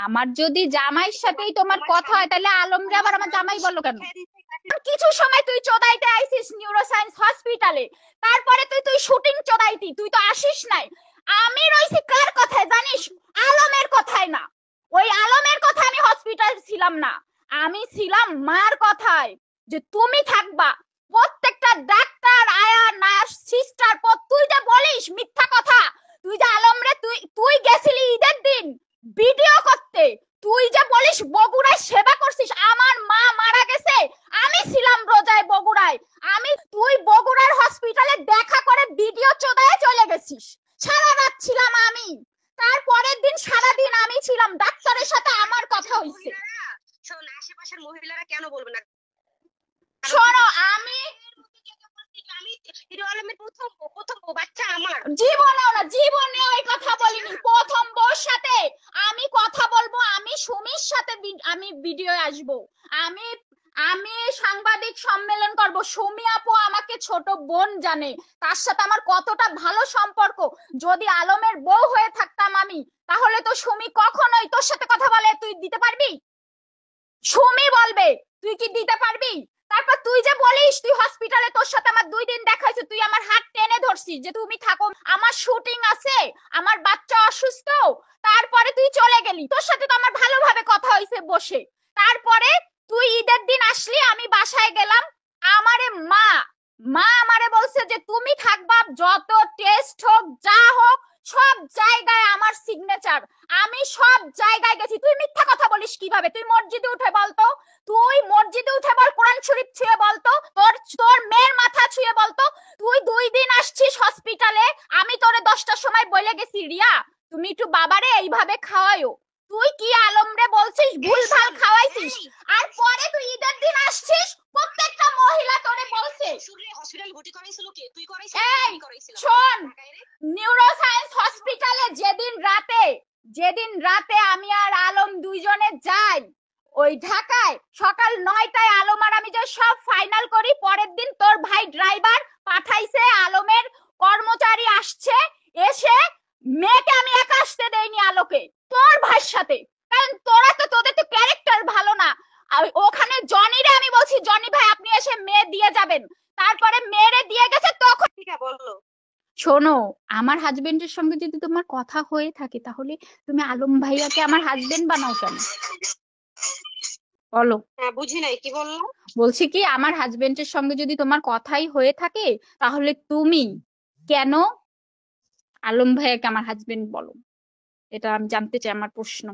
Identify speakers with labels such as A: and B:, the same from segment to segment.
A: আমার যদি জামাইয়ের সাথেই তোমার কথা হয় তাহলে আলমরে আবার আমার জামাই বলো কেন? কিছু সময় তুই চোদাইতে আইছিস নিউরোসায়েন্স হসপিটালে, তারপরে তুই শুটিং চোদাইতি, তুই তো আসিস নাই। আমি রইছি কার কথায় জানিস? আলমের কথায় না। ওই আলমের কথায় আমি হসপিটাল ছিলাম না, আমি ছিলাম মার কথায়, যে তুমি থাকবা। প্রত্যেকটা ডাক্তার আয়া নার্স সিস্টার তুই যে বলিস মিথ্যা কথা, তুই যে আলমরে তুই গেছিলি ঈদের দিন ভিডিও করতে, তুই যে বলিস বগুড়ায় সেবা করছিস, আমার মা মারা গেছে, আমি ছিলাম রোজায় বগুড়ায়, তুই বগুড়ার হসপিটালে দেখা করে ভিডিও চোদায় চলে গেছিস, সারা রাত ছিলাম আমি, তারপরের দিন সারা দিন আমি ছিলাম, ডাক্তারের সাথে আমার কথা হইছে।
B: শোন, আশেপাশের মহিলারা কেন বলবে না?
A: শোনো, আমি
B: হিরো আলমের প্রথম বাচ্চা আমার
A: জীবনেও না, জীবনে ওই কথা বলিনি। প্রথম বউর সাথে আমি কথা বলবো, আমি সুমির সাথে আমি ভিডিও আসবো, আমি আমি সাংবাদিক সম্মেলন করব। সুমি আপু আমাকে ছোট বোন জানে, তার সাথে আমার কতটা ভালো সম্পর্ক। যদি আলমের বউ হয়ে থাকতাম আমি, তাহলে তো সুমি কখনোই তোর সাথে কথা বলে তুই দিতে পারবি? সুমি বলবে তুই কি দিতে পারবি? তারপর তুই যে বলিস তুই হসপিটালে তোর সাথে আমার 2 দিন দেখা হয়েছে, তুই আমার হাত টেনে ধরছিস যে তুমি থাকো, আমার শুটিং আছে, আমার বাচ্চা অসুস্থ, তারপরে তুই চলে গেলি, তোর সাথে তো আমার ভালোভাবে কথা হয়েছে বসে। তারপরে তুই ঈদের দিন আসলি, আমি বাসায় গেলাম, আমারে মা আমারে বলছে যে তুমি থাকবা, যত টেস্ট হোক যা হোক সব জায়গায় আমার সিগনেচার, আমি সব জায়গায় গেছি। তুই মিথ্যা কথা বলিস কিভাবে? তুই মসজিদে উঠে বলতো, তুই মসজিদে উঠে বল, কোরআন শরীফ ছুঁয়ে বলতো, তোর মেয়ের মাথা ছুঁয়ে বলতো। তুই 2 দিন আসছিস হসপিটালে, আমি তোরে 10টার সময় বলে গেছি রিয়া তুমি একটু বাবারে এইভাবে খাওয়াইও, তুই কি আলমরে বলছিস ভুলভাল খাওয়াইছিস, আর পরে তুই ঈদের দিন আসছিস, প্রত্যেকটা মহিলা তোরে বলছে।
B: হসপিটাল ভর্তি করাইছিল কে? তুই করাইছিস?
A: এই
B: আমি করাইছিলাম।
A: শোন, নিউরোসায়েন্স হসপিটালে যেদিন রাতে আমি আর আলম দুইজনে যাই ওই ঢাকায়, সকাল 9টায় আলম আর আমি যে সব ফাইনাল করি, পরের দিন তোর ভাই ড্রাইভার পাঠাইছে, আলমের কর্মচারী আসছে, এসে মেয়েকে আমি একা আসতে দেইনি আলোকে, তোর ভাইয়ের সাথে, কারণ তোদের তো ক্যারেক্টার ভালো না। ওখানে জনিরে আমি বলছি জনি ভাই আপনি এসে মেয়ে দিয়ে যাবেন, তারপরে মেয়েরে দিয়ে গেছে। তখন
B: ঠিক আছে বললো,
A: শোনো, আমার হাজবেন্ডের সঙ্গে যদি তোমার কথা হয়ে থাকে, তাহলে তুমি আলম ভাইয়াকে আমার হাজবেন্ড বানাও কেন? বলো।
B: হ্যাঁ বুঝি নাই, কি বললো?
A: বলছি কি, আমার হাজবেন্ডের সঙ্গে যদি তোমার কথাই হয়ে থাকে, তাহলে তুমি কেন আলম ভাইয়াকে আমার হাজবেন্ড বলো? এটা আমি জানতে চাই, আমার প্রশ্ন।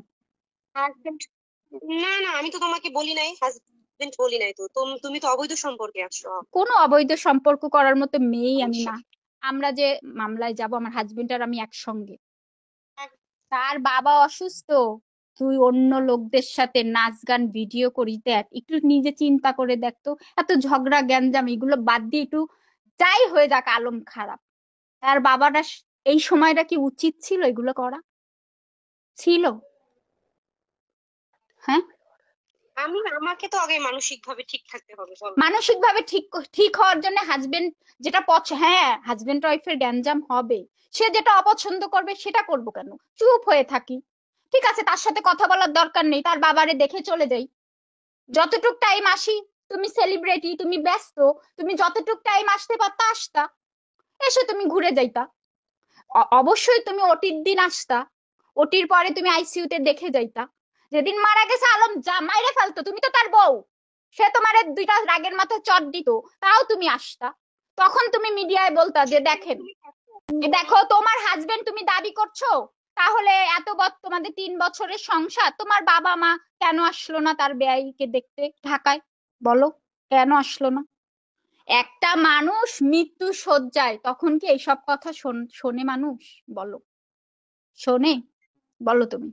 B: হাজবেন্ড? না না, আমি তো তোমাকে বলি নাই হাজবেন্ড, বলি নাই তো। তুমি তো অবৈধ সম্পর্কে আছো।
A: কোনো অবৈধ সম্পর্ক করার মতো মেয়েই আমি না। আমরা যে মামলায় যাব, আমার হাজবেন্ড আর আমি একসঙ্গে। তার বাবা অসুস্থ, তুই অন্য লোকদের সাথে নাচ গান ভিডিও করিস, দেখ একটু নিজে চিন্তা করে দেখ তো। এত ঝগড়া গ্যাঞ্জাম এগুলো বাদ দিয়ে একটু, যাই হয়ে যাক আলম খারাপ, তার বাবাটা এই সময়টা কি উচিত ছিল এগুলো করা? ছিল? হ্যাঁ,
B: আমাকে তো আগে মানসিক ভাবে ঠিক থাকতে হবে, বলো।
A: মানসিক ভাবে ঠিক হওয়ার জন্য হাজবেন্ড যেটা হ্যাঁ, হাজবেন্ড ওয়াইফের গ্যাঞ্জাম হবে, সে যেটা অপছন্দ করবে সেটা করবো কেন, চুপ হয়ে থাকি। ঠিক আছে, তার সাথে কথা বলার দরকার নেই, তার বাবারে দেখে চলে যাই, যতটুক টাইম আসি। তুমি সেলিব্রিটি, তুমি ব্যস্ত, তুমি যতটুক টাইম আসতে পারতা আসতা, এসে তুমি ঘুরে যাইতা। অবশ্যই তুমি ওটির দিন আসতা, ওটির পরে তুমি আইসিইউ তে দেখে যাইতা। যেদিন মারা গেছে আলম মাইরে ফেলতো, তুমি তো তার বউ, সে তোমার 2টা রাগের মাথায় চট দিত, তাও তুমি আসতা। তখন তুমি মিডিয়ায় বলতা যে দেখেন, দেখো তোমার হাজবেন্ড তুমি দাবি করছো, তাহলে তোমাদের 3 বছরের সংসার, তোমার বাবা মা কেন আসলো না তার বেয়াইকে দেখতে ঢাকায়? বলো, কেন আসলো না? একটা মানুষ মৃত্যু শয্যায়, তখন কি এইসব কথা শোনে মানুষ? বলো, শোনে? বলো তুমি,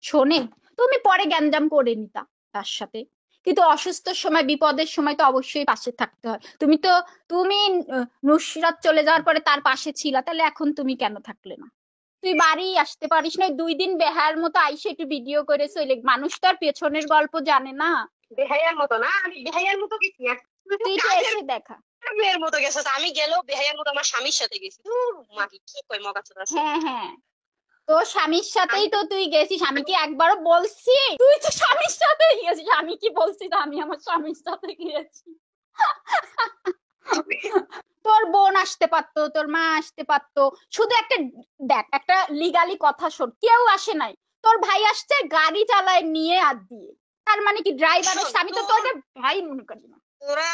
A: শোনে? তুমি পরে গ্যাঞ্জাম করে নিতা তার সাথে, কিন্তু অসুস্থর সময় বিপদের সময় তো অবশ্যই পাশে থাকতে হয়। তুমি নুসরাত চলে যাওয়ার পরে তার পাশে ছিলা, তাহলে এখন তুমি কেন থাকলে না? তুই বাড়ি আসতে পারিস না? 2 দিন বেহায়ার মতো আইসে একটু ভিডিও করে চলে, মানুষ তো আর পেছনের গল্প জানে না।
B: বেহাইয়ার মতো না, আমি বেহাইয়ার মতো গেছি না।
A: তুই তো এসে দেখা,
B: মেয়ের মতো গেছো, আমি গেলেও বেহাইয়ার মতো আমার স্বামীর সাথে গেছি। মা কি কই মগা চোদা।
A: হ্যাঁ হ্যাঁ, তোর স্বামীর সাথেই তো তুই গেছিস, আমি কি একবারও বলছি তুই তো স্বামীর সাথেই গেছিস? আমি কি বলছি যে আমি আমার স্বামীর সাথে গিয়েছি? তোর বোন আসতে পারতো, তোর মা আসতে পারতো, শুধু একটা দেখ, একটা লিগালি কথা শোন, কেউ আসে নাই, তোর ভাই আসছে গাড়ি চালায় নিয়ে আর দিয়ে, তার মানে কি ড্রাইভার আসছে? আমি তো তোর ভাই মনে করি না।
B: তোরা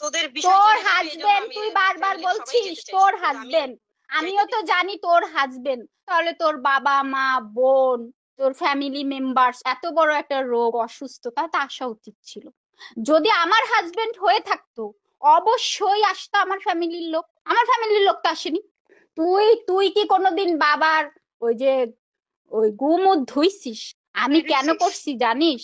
B: তোদের বিষয়
A: তোর
B: জেনে যাবে, এজন্য
A: হাজবেন্ড,
B: আমি
A: তুই বারবার
B: ফ্যামিলির সবাই
A: বলছিস
B: যেতে
A: তোর
B: চাইছি, কিন্তু আমি
A: হাজবেন্ড, আমিও
B: যাইতে
A: তো
B: দিই।
A: জানি তোর হাজবেন্ড, তাহলে তোর বাবা মা বোন, তোর ফ্যামিলি মেম্বার্স এত বড় একটা রোগ অসুস্থতা, তা আসা উচিত ছিল। যদি আমার হাজবেন্ড হয়ে থাকতো অবশ্যই আসতো আমার ফ্যামিলির লোক, আমার ফ্যামিলির লোক তো আসেনি। তুই তুই কি কোনোদিন বাবার ওই যে ওই গুমুখ ধুইছিস? আমি কেন
B: ধুইছিস?
A: করছি জানিস?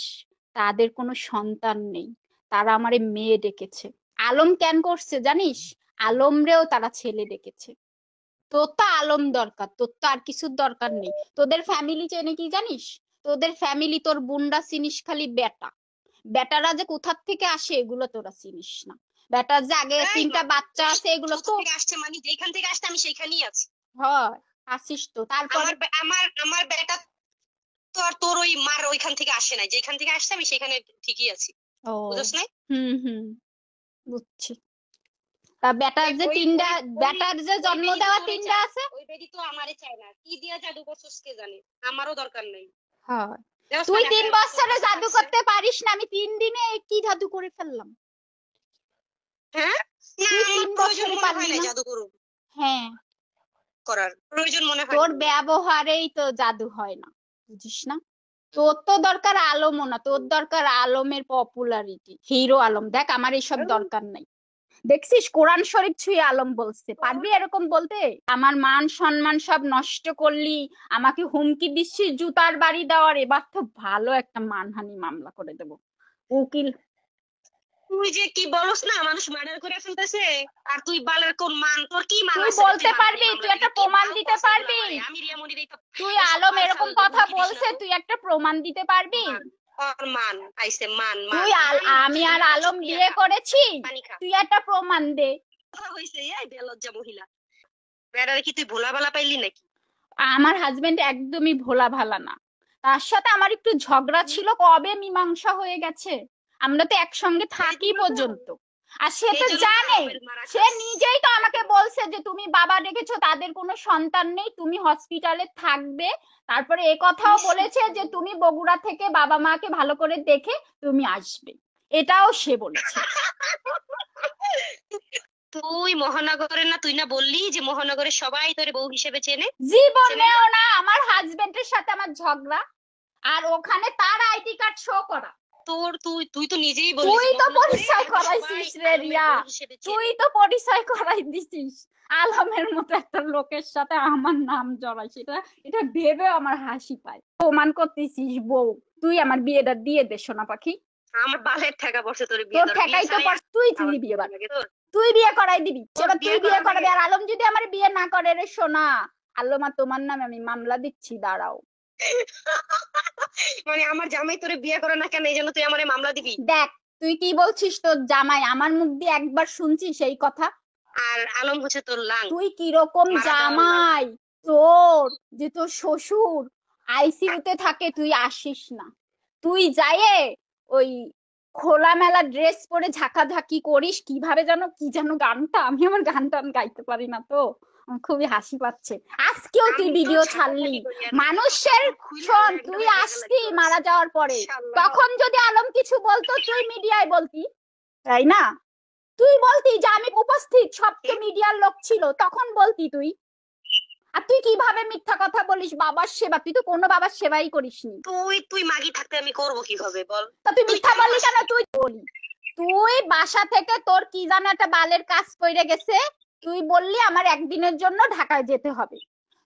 A: তাদের কোনো সন্তান নেই, তারা আমারে মেয়ে ডেকেছে। আলম কেন করছে জানিস? আলমরেও তারা ছেলে ডেকেছে। তোর তো আলম দরকার, তোর তো আর কিছুর দরকার নেই। তোদের ফ্যামিলি চেনে কি জানিস? তোদের ফ্যামিলি, তোর বোনরা চিনিস খালি বেটা, বেটারা যে কোথার থেকে আসে এগুলো তোরা চিনিস না। বেটার যে আগে
B: এই
A: 3টা
B: মা,
A: বাচ্চা আছে এগুলো
B: কোথা
A: তো
B: থেকে আসছে মানে যেখান থেকে আসছে আমি সেইখানেই আছি।
A: হয়, আসিস তো তারপরে।
B: আমার বেটা তো আর তোর ওই মার ওইখান থেকে আসে নাই, যেখান থেকে আসছে আমি সেখানে ঠিকই আছি,
A: ও,
B: বুঝছ নাই?
A: হুম, বুঝছি। তা বেটার যে
B: ওই
A: 3টা,
B: ওই ওই
A: বেটার যে
B: ওই
A: জন্ম
B: বেডি তো
A: দেওয়া
B: তোরে
A: 3টা
B: চায়,
A: আছে।
B: ওই বেডি তো আমারে চায় না, কি দিয়া জাদু করছস কে জানে, আমারও দরকার নাই।
A: হয়,
B: দেখছ না
A: তুই
B: একটা
A: 3 বছরে
B: প্রপোজাল
A: জাদু
B: আসছে।
A: করতে পারিস না, আমি 3 দিনে কি জাদু করে ফেললাম?
B: হ্যাঁ, না
A: তুই
B: আমার
A: 3
B: প্রয়োজন
A: বছরে
B: মনে হয়
A: পারলি
B: না
A: না?
B: জাদু করুক,
A: হ্যাঁ,
B: করার প্রয়োজন মনে হয়
A: তোর
B: না।
A: ব্যবহারেই তো জাদু হয় না, বুঝিস না? তোর তো দরকার আলমও না, তোর দরকার আলমের পপুলারিটি, হিরো আলম। দেখ আমার এইসব দরকার নাই। দেখছিস কোরআন শরীফ ছুঁয়ে আলম বলছে, পারবি এরকম বলতে? আমার মান সম্মান সব নষ্ট করলি, আমাকে হুমকি দিচ্ছিস জুতার বাড়ি দেওয়ার, এবার তো ভালো একটা মানহানি মামলা করে দেবো। উকিল,
B: তুই যে কি বলস না, মানুষ মার্ডার করে ফেলতেছে, আর তুই বালের কোন মান, তোর কি মান
A: তুই
B: আছে রে, তুই
A: বলতে
B: মানহানি
A: পারবি?
B: মামলা
A: তুই
B: দিবি?
A: একটা
B: কি
A: প্রমাণ
B: ভালো
A: দিতে
B: কস এগুলো
A: পারবি?
B: আমারে? আমি রিয়ামণির এই তো
A: তুই
B: এসব
A: আলম
B: বাল
A: এরকম
B: ফাল
A: কথা
B: হুমকি দিস না
A: বলছে,
B: তো।
A: তুই একটা প্রমাণ দিতে পারবি?
B: মান, আর মান আইছে, মান মান
A: তুই আমি আর
B: দুইটা
A: আলম
B: চুপিয়া
A: বিয়ে
B: খা,
A: করেছি,
B: পানি খা।
A: তুই একটা প্রমাণ দে।
B: কথা হইছে, এই বেলজ্জা মহিলা, বেড়ারে কি তুই ভোলা ভালা পাইলি নাকি?
A: আমার হাজবেন্ড একদমই ভোলা ভালা না, তার সাথে আমার একটু ঝগড়া ছিল, কবে মীমাংসা হয়ে গেছে। আমরা তো একসঙ্গে
B: সেই
A: থাকি
B: জন্য তো
A: পর্যন্ত। আর সে
B: সেই
A: তো
B: জন্য তো
A: জানে,
B: আলমের মারা
A: সে
B: খাস।
A: নিজেই তো আমাকে বলছে যে তুমি বাবা ডেকেছো, তাদের কোনো সন্তান নেই, তুমি হসপিটালে থাকবে। তারপরে এ কথাও বলেছে যে তুমি বগুড়া থেকে বাবা মাকে ভালো করে দেখে তুমি আসবে, এটাও সে বলেছে।
B: তুই মহানগরের না, তুই না বললি যে মহানগরের সবাই তোরে বউ হিসেবে চেনে? চেনে
A: জীবনেও
B: না?
A: না, আমার হাজবেন্ডের সাথে আমার ঝগড়া, আর ওখানে তার আইডি কার্ড শো করা।
B: তোর তুই তুই তো নিজেই বললি
A: তুই
B: যে
A: তো
B: মহানগরে
A: পরিচয়
B: আমাকে সবাই
A: করাইছিস রে
B: আলমের
A: রিয়া,
B: বউ হিসেবে
A: তুই
B: চেনে।
A: তো পরিচয় করাই দিছিস আলমের মতো একটা লোকের সাথে আমার নাম জড়াই, সেটা এটা ভেবে আমার হাসি পায়। প্রমাণ করতেছিস বউ, তুই আমার বিয়েটা দিয়ে দে সোনা পাখি।
B: আমার বালের ঠেকা পড়ছে তোর বিয়ে
A: তোর
B: দেওয়ার, বিয়ে
A: ঠেকাই তো
B: ছাড়াই
A: পর, তুই
B: আমার
A: দিবি
B: বিয়ে
A: এবার,
B: লাগে তোর।
A: তুই বিয়ে করাই দিবি
B: তোর
A: এবার, তুই
B: বিয়ে
A: বিয়ে
B: করার
A: করাবি।
B: লাগে।
A: আর আলম যদি আমার বিয়ে না করে রে সোনা, আল্লামা তোমার নামে আমি মামলা দিচ্ছি, দাঁড়াও।
B: মানে আমার জামাই তোরে বিয়ে করে না কেন, এই জন্য তুই আমারে মামলা দিবি?
A: দেখ, তুই কি বলছিস তোর জামাই, আমার মুখ দিয়ে একবার শুনছিস এই কথা?
B: আর আলম হচ্ছে তোর লাং,
A: তুই কিরকম
B: মারা দেওয়ার লাং।
A: জামাই, তোর যে তোর শ্বশুর আইসিইউতে থাকে, তুই আসিস না, তুই যায়ে ওই খোলামেলা ড্রেস পরে ঝাঁকাঝাঁকি করিস, কিভাবে যেন কি যেন গানটা, আমি আমার গান টান গাইতে পারি না তো, আমার খুবই হাসি পাচ্ছে। আজকেও তুই
B: আমি তো
A: ভিডিও ছাড়লি
B: ঝাঁকাঝাঁকি করি আর
A: মানুষের,
B: খুইলা
A: শোন
B: ল্যাংটা
A: তুই
B: হয়ে জায়গা
A: আসতি
B: লাগতো।
A: মারা যাওয়ার পরে,
B: ইনশাআল্লাহ।
A: তখন যদি আলম কিছু বলতো তুই মিডিয়ায় বলতি, তাই না? তুই বলতি যে আমি উপস্থিত, সব তো মিডিয়ার লোক ছিল, তখন বলতি তুই। আর তুই কিভাবে মিথ্যা কথা বলিস বাবার সেবা, তুই তো কোনো বাবার সেবাই করিসনি।
B: তুই তুই মাগি থাকতে আমি করবো কিভাবে বল?
A: তা তুই
B: তুই
A: মিথ্যা
B: কেন
A: বললি কেন?
B: আসবি?
A: তুই বলি, তুই বাসা থেকে তোর কি জানো একটা বালের কাজ পড়ে গেছে, তুই বললি আমার একদিনের জন্য ঢাকায় যেতে হবে,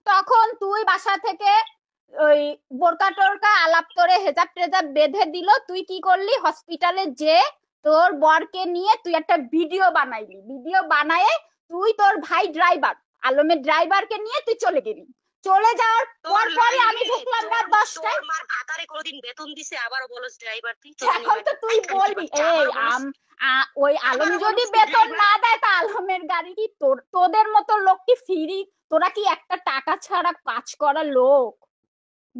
A: তখন তুই বাসা থেকে ওই বোরকা টোরকা আলাপ করে হেজাব টেজাব বেঁধে দিল, তুই কি করলি হসপিটালে যে তোর বরকে নিয়ে তুই একটা ভিডিও বানাইলি, ভিডিও বানায়ে তুই তোর ভাই ড্রাইভার আলমের ড্রাইভারকে নিয়ে তুই চলে গেলি। চলে যাওয়ার পর পরে আমি ঢুকলাম রাত 10টায়।
B: তোর মার ভাতারে কোনোদিন বেতন দিছে আবারও বলস ড্রাইভার? তুই
A: এখন তো তুই বলবি এই ওই আলম যদি বেতন না দেয় তা আলমের গাড়ি কি তোদের মতো লোক কি ফ্রি? তোরা কি একটা টাকা ছাড়া কাজ করা লোক?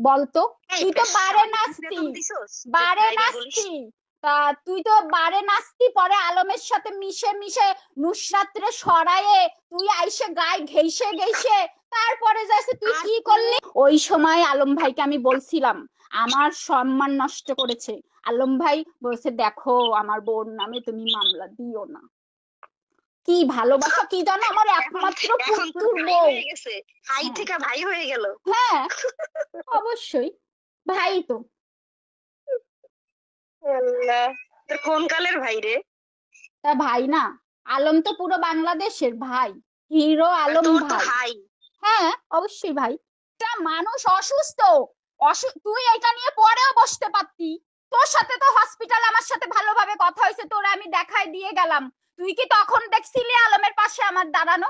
A: বলতো?
B: এই
A: তুই তো
B: বেশ,
A: বারে
B: আমাকে কি
A: নাচতি,
B: বেতন দিছোস যে
A: বারে
B: ড্রাইভার বলিস?
A: নাচতি। তা তুই তো বারে নাচতি, পরে আলমের সাথে মিশে মিশে নুসরাতরে সরায়ে তুই আইসে গায়ে ঘেইসে ঘেইসে তারপরে যাইছে তুই
B: আর
A: কি
B: তুই
A: করলি? ওই সময় আলম ভাইকে আমি বলছিলাম আমার সম্মান নষ্ট করেছে। আলম ভাই বলছে দেখো আমার বোন নামে তুমি মামলা দিও না। কি ভালোবাসা কি জানো, আমার
B: এখন
A: একমাত্র
B: এখন তোর
A: পুত্তুর
B: ভাই
A: বউ।
B: হয়ে গেছে, ভাই
A: হ্যাঁ
B: থেকে ভাই হয়ে গেল।
A: হ্যাঁ, অবশ্যই ভাই তো।
B: আল্লাহ, তোর কোন কালের ভাই রে?
A: তা ভাই না, আলম তো পুরো বাংলাদেশের ভাই, হিরো
B: আর
A: আলম
B: তোর তো
A: ভাই।
B: হাই।
A: হ্যাঁ অবশ্যই ভাই। তা মানুষ অসুস্থ, তুই এটা নিয়ে পরেও বসতে পারতি। তোর সাথে তো হসপিটাল আমার সাথে ভালোভাবে কথা হয়েছে, তোরে আমি দেখাই দিয়ে গেলাম। তুই কি তখন দেখছিলি আলমের পাশে আমার দাঁড়ানো?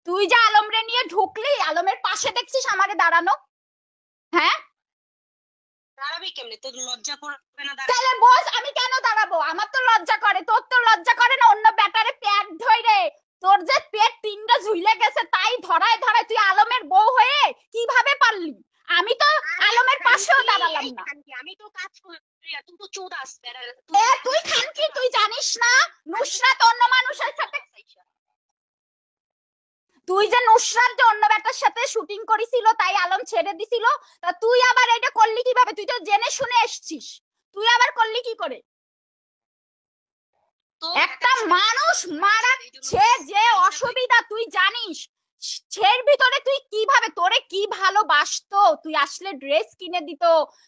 A: তুই যে আলমরে নিয়ে ঢুকলি, আলমের পাশে দেখছিস আমারে দাঁড়ানো? হ্যাঁ,
B: দাঁড়াবি কেমনে? তোর লজ্জা করবে না দাঁড়াতে?
A: তাহলে বস আমি কেন দাঁড়াবো? আমার তো লজ্জা করে, তোর তো লজ্জা করে না? অন্য ব্যাটারে পেট ধইরে, তোর যে পেট তিনটা ঝুলে গেছে তাই ধরায় ধরায় তুই আলমের বউ হয়ে কিভাবে পারলি? আমি তো আলমের পাশেও দাঁড়ালাম না।
B: আমি তো কাজ করি আর তুই তো চোদাস বেড়া।
A: তুই খানকি, তুই জানিস না নুসরাত অন্য মানুষের সাথে, তুই যে নুসরাত যে অন্য ব্যাটার সাথে শুটিং করেছিল তাই আলম ছেড়ে দিছিল, তা তুই আবার এটা করলি কিভাবে? তুই তো জেনে শুনে এসছিস, তুই আবার করলি কি করে? একটা মানুষ মারাচ্ছে যে অসুবিধা তুই জানিস, সের ভিতরে তুই কিভাবে, তোরে কি ভালোবাসতো, তুই আসলে ড্রেস কিনে দিত,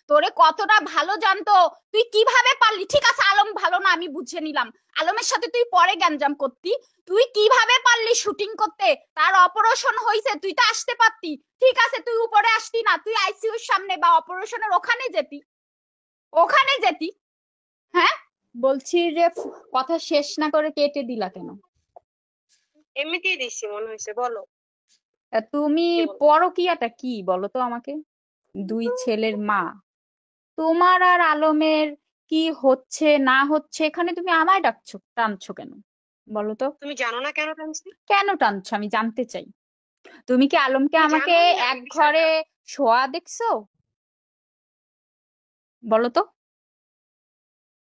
A: তোরে কতটা ভালো জানতো, তুই কিভাবে পারলি? ঠিক আছে আলম ভালো না আমি বুঝে নিলাম, আলমের সাথে তুই পরে গ্যাঞ্জাম করতি, তুই কিভাবে পারলি শুটিং করতে? তার অপারেশন হয়েছে, তুই তো আসতে পারতি। ঠিক আছে তুই উপরে আসতি না, তুই আইসিইউর সামনে বা অপারেশনের ওখানে যেতি, ওখানে যেতি। হ্যাঁ, বলছি যে কথা শেষ না করে কেটে দিলা কেন?
B: এমনিতেই দিচ্ছি মনে হয়েছে, বলো
A: তুমি
B: কি বলো।
A: পরকীয়াটা কি বলো তো আমাকে? দুই ছেলের মা, তোমার আর আলমের কি হচ্ছে না হচ্ছে এখানে তুমি আমায় ডাকছো, টানছো কেন বলো তো?
B: তুমি জানো না কেন টানছি?
A: কেন টানছো আমি জানতে চাই। তুমি কি আলমকে
B: তুমি
A: আমাকে
B: জানোই না
A: এক
B: বিষয়টা।
A: ঘরে শোয়া দেখছো বলো তো?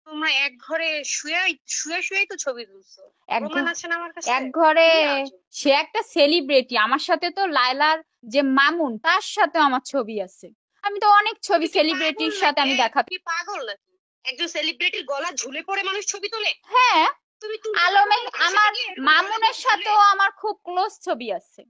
B: তোমরা এক ঘরে শুয়ে শুয়ে শুয়েই তো ছবি তুলছো,
A: এক
B: প্রমাণ
A: ঘ-
B: আছে না আমার কাছে?
A: এক ঘরে,
B: কি আজব।
A: সে একটা সেলিব্রিটি, আমার সাথে তো লায়লার যে মামুন তার সাথে আমার ছবি আছে। আমি তো অনেক ছবি
B: তুই কি পাগল
A: সেলিব্রিটির সাথে
B: নাকি?
A: আমি
B: এই,
A: দেখা।
B: তুই কি পাগল নাকি? একজন সেলিব্রিটির গলা ঝুলে পড়ে মানুষ ছবি তোলে?
A: হ্যাঁ,
B: তুমি তুলতে পারো
A: আলমের
B: না পাশে
A: আমার
B: গিয়ে এরকম গলা
A: মামুনের
B: ঝুলে?
A: সাথেও আমার খুব ক্লোজ ছবি আছে,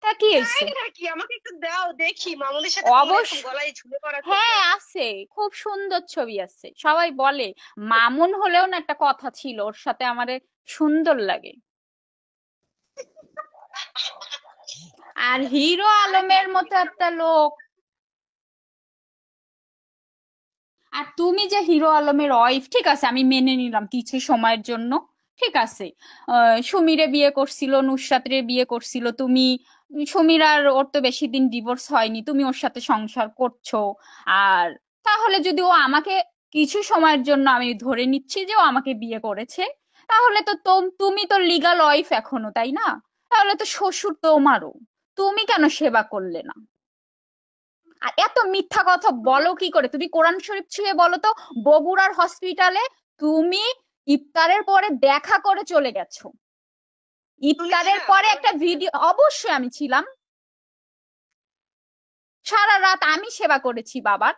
A: তা কি হয়েছে?
B: তাই নাকি? আমাকে একটু দাও দেখি মামুনের সাথে তোমার
A: অবশ্য,
B: এরকম গলায় ঝুলে পড়া ছবি
A: হ্যাঁ
B: আছে।
A: আছে, খুব সুন্দর ছবি আছে। সবাই বলে মামুন হলেও না একটা কথা ছিল, ওর সাথে আমারে সুন্দর লাগে। আর হিরো
B: আরে
A: আলমের
B: দেখো
A: মতো
B: মিথ্যা
A: একটা
B: কথা।
A: লোক, আর তুমি যে হিরো আলমের ওয়াইফ, ঠিক আছে আমি মেনে নিলাম কিছু সময়ের জন্য, ঠিক আছে। সুমিরে বিয়ে করছিল, নুসরাতরে বিয়ে করছিল তুমি, সুমির আর ওর তো বেশি দিন ডিভোর্স হয়নি, তুমি ওর সাথে সংসার করছো। আর তাহলে যদি ও আমাকে, কিছু সময়ের জন্য আমি ধরে নিচ্ছি যে ও আমাকে বিয়ে করেছে, তাহলে তো তুমি তো লিগাল ওয়াইফ এখনো, তাই না? তাহলে তো শ্বশুর তোমারও, তুমি কেন সেবা করলে না? আর এত মিথ্যা কথা বলো কি করে? তুমি কোরআন শরীফ ছুঁয়ে বলো তো, বগুড়ার হসপিটালে তুমি ইফতারের পরে দেখা করে চলে গেছো,
B: তুমি
A: ইফতারের
B: ছিলা
A: পরে
B: আমার
A: একটা
B: কাছে?
A: ভিডিও, অবশ্যই আমি ছিলাম, সারা রাত আমি সেবা করেছি বাবার।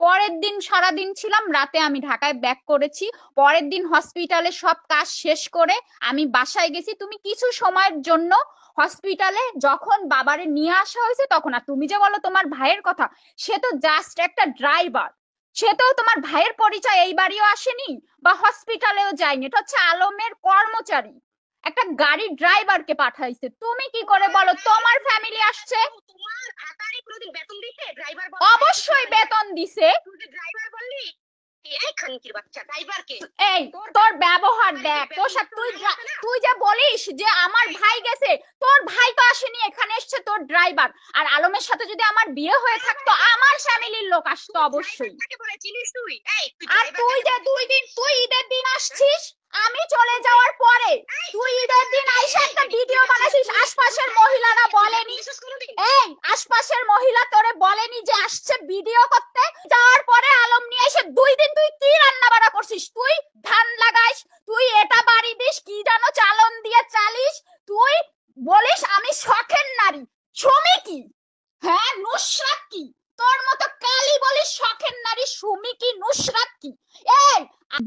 A: পরের দিন সারাদিন ছিলাম, রাতে আমি ঢাকায় ব্যাক করেছি। পরের দিন হসপিটালে সব কাজ শেষ করে আমি বাসায় গেছি, তুমি কিছু সময়ের জন্য হসপিটালে যখন বাবারে নিয়ে আসা হয়েছে তখন। আর তুমি যে বলো তোমার ভাইয়ের কথা, সে তো জাস্ট একটা ড্রাইভার, সে তো তোমার ভাইয়ের পরিচয় এই বাড়িও আসেনি বা হসপিটালেও যায়নি, এটা হচ্ছে আলমের কর্মচারী, একটা গাড়ির ড্রাইভারকে পাঠাইছে। তুমি কি করে বলো তোমার ফ্যামিলি আসছে?
B: তোমার ভাতারে কোনোদিন বেতন দিতে ড্রাইভার বলে?
A: অবশ্যই বেতন দিছে।
B: তুই যে ড্রাইভার বললি, এই খানকির বাচ্চা ড্রাইভার কে?
A: এই
B: তোর
A: তোর ব্যবহার
B: ভাতারে
A: দেখ,
B: কি
A: তোর
B: বেতন
A: সাথে
B: দিতে না আছে না?
A: তুই যে বলিস যে আমার
B: এই,
A: ভাই গেছে, তোর ভাই তো আসেনি, এখানে এসছে তোর ড্রাইভার। আর আলমের সাথে যদি আমার বিয়ে হয়ে থাকতো আমার ফ্যামিলির লোক আসতো
B: তুই ড্রাইভার
A: অবশ্যই।
B: কাকে বলে চিনিস তুই? এই তুই
A: আর
B: ড্রাইভার
A: তুই
B: কাকে
A: যে
B: বলে
A: দুই
B: চিনিস?
A: দিন, তুই ঈদের দিন
B: হ্যাঁ?
A: আসছিস, আমি চলে যাওয়ার পরে তুই ঈদের দিন আইসা একটা ভিডিও বানাইছিস, আশপাশের মহিলারা বলেনি?
B: বিশ্বাস কোনোদিন
A: এই আশপাশের মহিলা তোরে বলেনি যে আসছে ভিডিও করতে? যাওয়ার পরে আলম নিয়ে এসে 2 দিন তুই কি রান্না বাড়া করছিস? তুই ধান লাগাইস, তুই এটা বাড়ি দিস, কি জানো চালন দিয়ে চালিস, তুই বলিস আমি শখের নারী। সুমি কি? হ্যাঁ, নুসরাত কি? তোর মতো কালি বলিস শখের নারী, সুমি কি নুসরাত কি? এই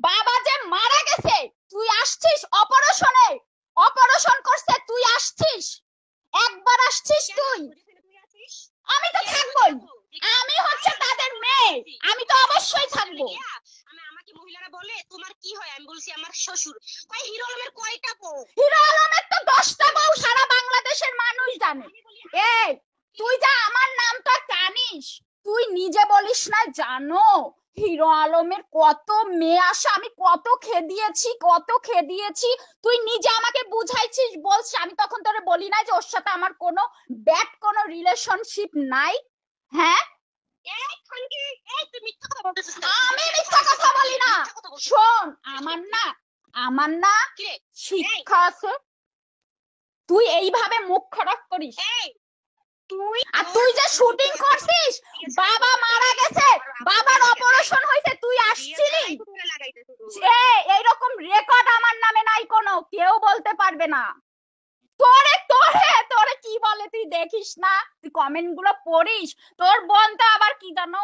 A: বাবা যে মারা গেছে তুই আসছিস অপারেশনে, অপারেশন করছে তুই আসছিস, একবার আসছিস তুই? আমি তো থাকবোই, আমি হচ্ছে তাদের মেয়ে, আমি তো অবশ্যই থাকবো।
B: আমাকে মহিলারা বলে তোমার কি হয়, আমি বলছি আমার শ্বশুর। কয় হিরো আলমের কয়টা বউ?
A: হিরো আলমের তো 10টা বউ সারা বাংলাদেশের মানুষ জানে। এই তুই যা আমার নামটা জানিস, তুই নিজে বলিস না জানো হিরো আলমের কত মেয়ে আসে, আমি কত খেদিয়েছি, তুই নিজে আমাকে বুঝাইছিস, বলছিস, আমি তখন তোরে বলি না যে ওর সাথে আমার কোনো ব্যাড কোনো রিলেশনশিপ নাই? হ্যাঁ,
B: তুই মিথ্যা কথা বলতেছিস না।
A: আমি মিথ্যা কথা বলি না।
B: মিথ্যা কথা বলছিস।
A: শোন, আমার না
B: কি রে?
A: শিক্ষা আছে, তুই এইভাবে মুখ খারাপ করিস? আর তুই যে শুটিং করছিস, বাবা মারা গেছে, বাবার অপারেশন হয়েছে, তুই আসছিলি? এইরকম রেকর্ড আমার নামে নাই কোনো, কেউ বলতে পারবে না। তোরে তোরে তোরে কি বলে তুই দেখিস না? তুই কমেন্ট গুলো পড়িস? তোর বোন তো আবার কি জানো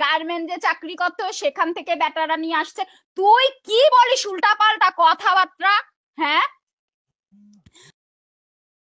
A: গার্মেন্টে চাকরি করতো, সেখান থেকে বেটারা নিয়ে আসছে, তুই কি বলিস উল্টা পাল্টা কথাবার্তা? হ্যাঁ,